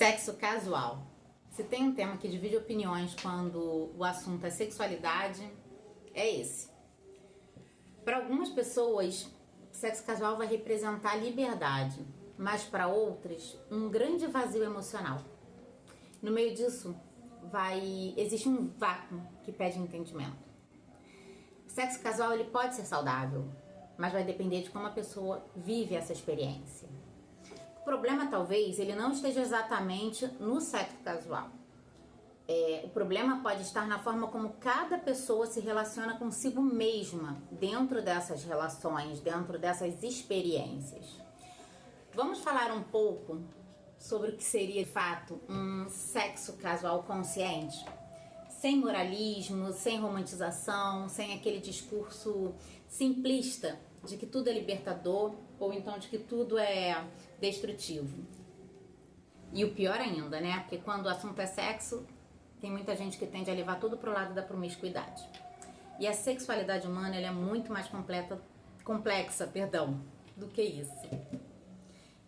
Sexo casual. Se tem um tema que divide opiniões quando o assunto é sexualidade, é esse. Para algumas pessoas, sexo casual vai representar liberdade, mas para outras, um grande vazio emocional. No meio disso, existe um vácuo que pede entendimento. O sexo casual ele pode ser saudável, mas vai depender de como a pessoa vive essa experiência. O problema, talvez, ele não esteja exatamente no sexo casual. O problema pode estar na forma como cada pessoa se relaciona consigo mesma dentro dessas relações, dentro dessas experiências. Vamos falar um pouco sobre o que seria, de fato, um sexo casual consciente? Sem moralismo, sem romantização, sem aquele discurso simplista de que tudo é libertador ou então de que tudo é destrutivo. E o pior ainda, né? Porque quando o assunto é sexo, tem muita gente que tende a levar tudo pro lado da promiscuidade. E a sexualidade humana ela é muito mais complexa do que isso.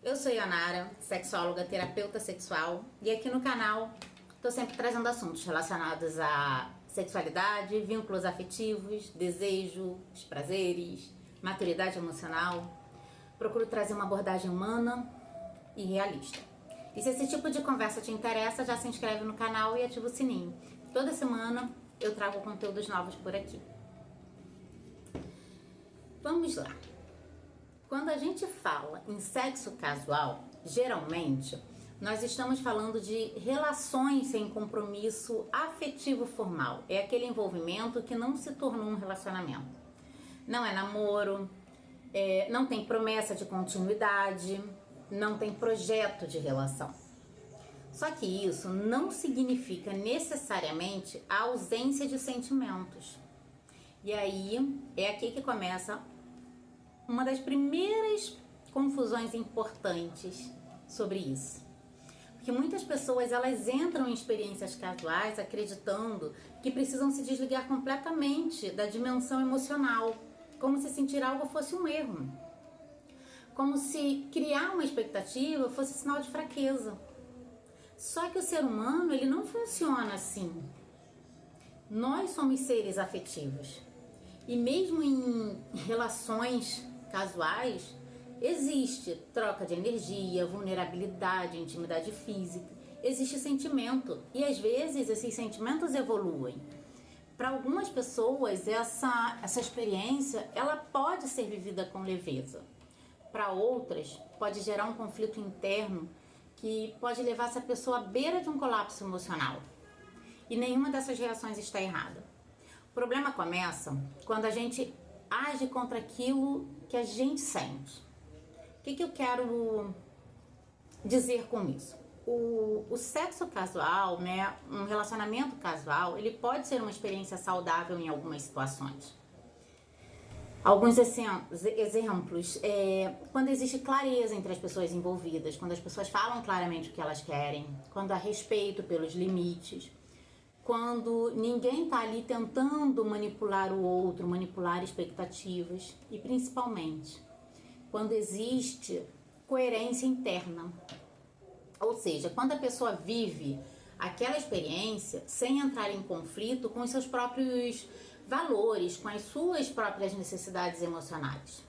Eu sou Ionara, sexóloga, terapeuta sexual, e aqui no canal estou sempre trazendo assuntos relacionados à sexualidade, vínculos afetivos, desejos, prazeres, maturidade emocional. Procuro trazer uma abordagem humana e realista. E se esse tipo de conversa te interessa, já se inscreve no canal e ativa o sininho. Toda semana eu trago conteúdos novos por aqui. Vamos lá. Quando a gente fala em sexo casual, geralmente nós estamos falando de relações sem compromisso afetivo formal. É aquele envolvimento que não se tornou um relacionamento. Não é namoro, não tem promessa de continuidade, não tem projeto de relação. Só que isso não significa necessariamente a ausência de sentimentos. E aí é aqui que começa uma das primeiras confusões importantes sobre isso. Porque muitas pessoas elas entram em experiências casuais acreditando que precisam se desligar completamente da dimensão emocional, como se sentir algo fosse um erro. Como se criar uma expectativa fosse sinal de fraqueza. Só que o ser humano, ele não funciona assim. Nós somos seres afetivos. E mesmo em relações casuais, existe troca de energia, vulnerabilidade, intimidade física. Existe sentimento. E às vezes esses sentimentos evoluem. Para algumas pessoas, essa experiência ela pode ser vivida com leveza. Para outras, pode gerar um conflito interno que pode levar essa pessoa à beira de um colapso emocional. E nenhuma dessas reações está errada. O problema começa quando a gente age contra aquilo que a gente sente. O que eu quero dizer com isso? O sexo casual, né, um relacionamento casual, ele pode ser uma experiência saudável em algumas situações. Alguns exemplos, quando existe clareza entre as pessoas envolvidas, quando as pessoas falam claramente o que elas querem, quando há respeito pelos limites, quando ninguém está ali tentando manipular o outro, manipular expectativas e principalmente quando existe coerência interna. Ou seja, quando a pessoa vive aquela experiência sem entrar em conflito com os seus próprios valores, com as suas próprias necessidades emocionais.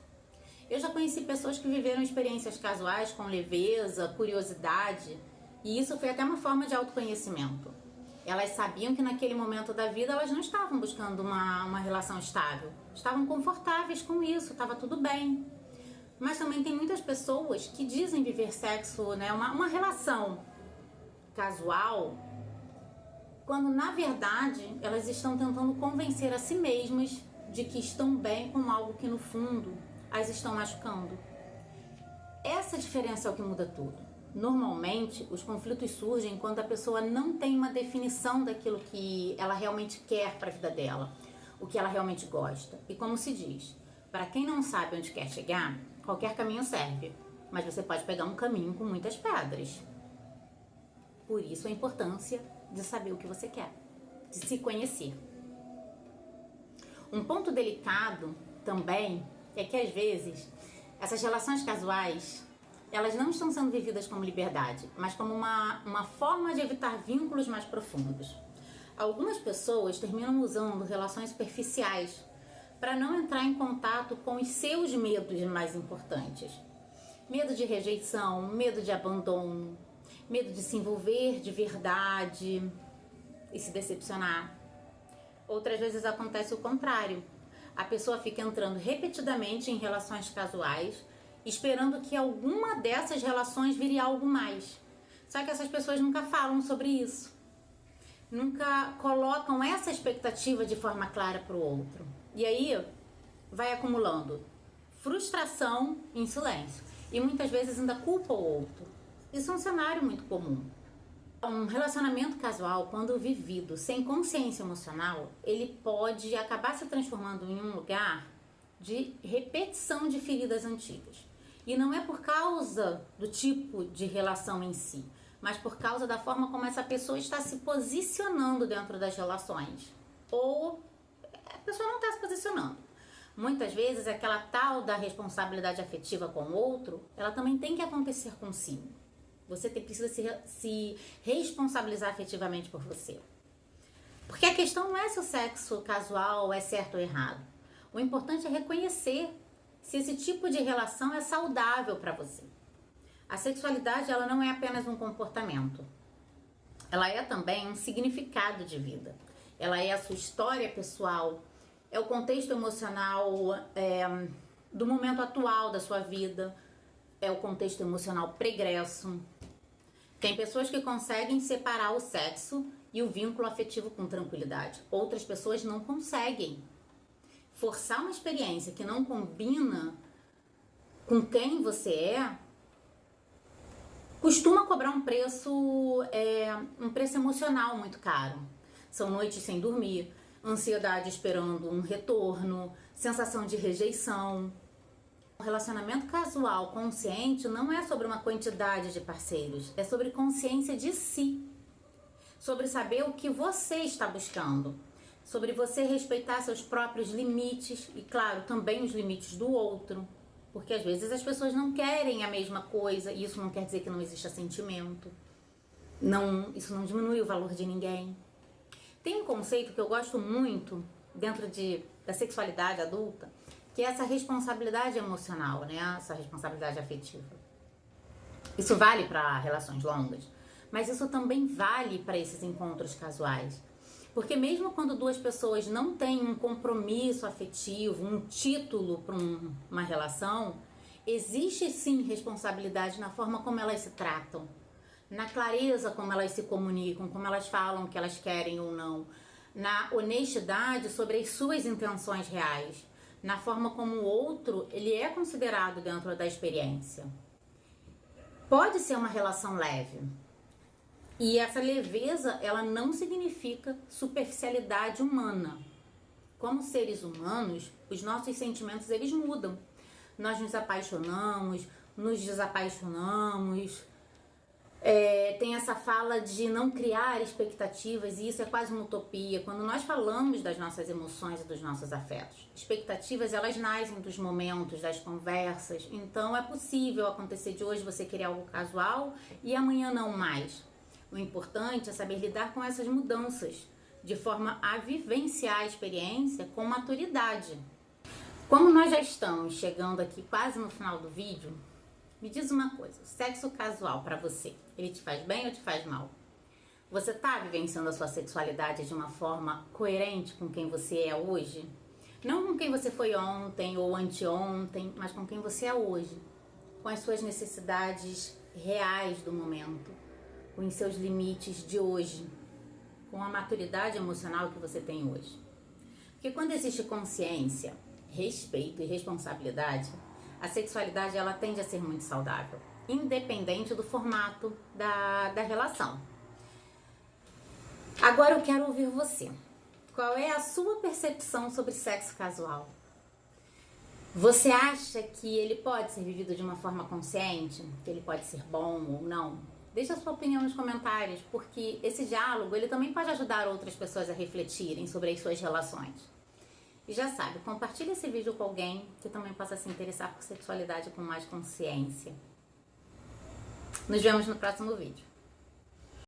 Eu já conheci pessoas que viveram experiências casuais com leveza, curiosidade, e isso foi até uma forma de autoconhecimento. Elas sabiam que naquele momento da vida elas não estavam buscando uma relação estável, estavam confortáveis com isso, estava tudo bem. Mas também tem muitas pessoas que dizem viver sexo, né, uma relação casual, quando na verdade elas estão tentando convencer a si mesmas de que estão bem com algo que no fundo as estão machucando. Essa diferença é o que muda tudo. Normalmente os conflitos surgem quando a pessoa não tem uma definição daquilo que ela realmente quer para a vida dela, o que ela realmente gosta. E como se diz, para quem não sabe onde quer chegar, qualquer caminho serve, mas você pode pegar um caminho com muitas pedras. Por isso a importância de saber o que você quer, de se conhecer. Um ponto delicado também é que às vezes essas relações casuais elas não estão sendo vividas como liberdade, mas como uma forma de evitar vínculos mais profundos. Algumas pessoas terminam usando relações superficiais para não entrar em contato com os seus medos mais importantes. Medo de rejeição, medo de abandono, medo de se envolver de verdade e se decepcionar. Outras vezes acontece o contrário. A pessoa fica entrando repetidamente em relações casuais, esperando que alguma dessas relações vire algo mais. Só que essas pessoas nunca falam sobre isso. Nunca colocam essa expectativa de forma clara para o outro. E aí vai acumulando frustração em silêncio. E muitas vezes ainda culpa o outro. Isso é um cenário muito comum. Um relacionamento casual, quando vivido sem consciência emocional, ele pode acabar se transformando em um lugar de repetição de feridas antigas. E não é por causa do tipo de relação em si, mas por causa da forma como essa pessoa está se posicionando dentro das relações. Ou a pessoa não está se posicionando. Muitas vezes aquela tal da responsabilidade afetiva com o outro, ela também tem que acontecer consigo. Você precisa se responsabilizar afetivamente por você. Porque a questão não é se o sexo casual é certo ou errado. O importante é reconhecer se esse tipo de relação é saudável para você. A sexualidade, ela não é apenas um comportamento. Ela é também um significado de vida. Ela é a sua história pessoal, é o contexto emocional do momento atual da sua vida, é o contexto emocional pregresso. Tem pessoas que conseguem separar o sexo e o vínculo afetivo com tranquilidade. Outras pessoas não conseguem. Forçar uma experiência que não combina com quem você é, costuma cobrar um preço emocional muito caro. São noites sem dormir, ansiedade esperando um retorno, sensação de rejeição. O relacionamento casual consciente não é sobre uma quantidade de parceiros, é sobre consciência de si, sobre saber o que você está buscando, sobre você respeitar seus próprios limites e, claro, também os limites do outro, porque às vezes as pessoas não querem a mesma coisa e isso não quer dizer que não exista sentimento, isso não diminui o valor de ninguém. Tem um conceito que eu gosto muito dentro da sexualidade adulta, que é essa responsabilidade emocional, né? Essa responsabilidade afetiva. Isso vale para relações longas, mas isso também vale para esses encontros casuais. Porque mesmo quando duas pessoas não têm um compromisso afetivo, um título para uma relação, existe sim responsabilidade na forma como elas se tratam, na clareza como elas se comunicam, como elas falam o que elas querem ou não, na honestidade sobre as suas intenções reais, na forma como o outro ele é considerado dentro da experiência. Pode ser uma relação leve. E essa leveza, ela não significa superficialidade humana. Como seres humanos, os nossos sentimentos, eles mudam. Nós nos apaixonamos, nos desapaixonamos. Tem essa fala de não criar expectativas, e isso é quase uma utopia. Quando nós falamos das nossas emoções e dos nossos afetos, expectativas, elas nascem dos momentos, das conversas. Então é possível acontecer de hoje você querer algo casual e amanhã não mais. O importante é saber lidar com essas mudanças, de forma a vivenciar a experiência com maturidade. Como nós já estamos chegando aqui quase no final do vídeo, me diz uma coisa, sexo casual pra você, ele te faz bem ou te faz mal? Você tá vivenciando a sua sexualidade de uma forma coerente com quem você é hoje? Não com quem você foi ontem ou anteontem, mas com quem você é hoje, com as suas necessidades reais do momento, com os seus limites de hoje, com a maturidade emocional que você tem hoje. Porque quando existe consciência, respeito e responsabilidade, a sexualidade ela tende a ser muito saudável, independente do formato da relação. Agora eu quero ouvir você. Qual é a sua percepção sobre sexo casual? Você acha que ele pode ser vivido de uma forma consciente? Que ele pode ser bom ou não? Deixa a sua opinião nos comentários, porque esse diálogo ele também pode ajudar outras pessoas a refletirem sobre as suas relações. E já sabe, compartilhe esse vídeo com alguém que também possa se interessar por sexualidade com mais consciência. Nos vemos no próximo vídeo.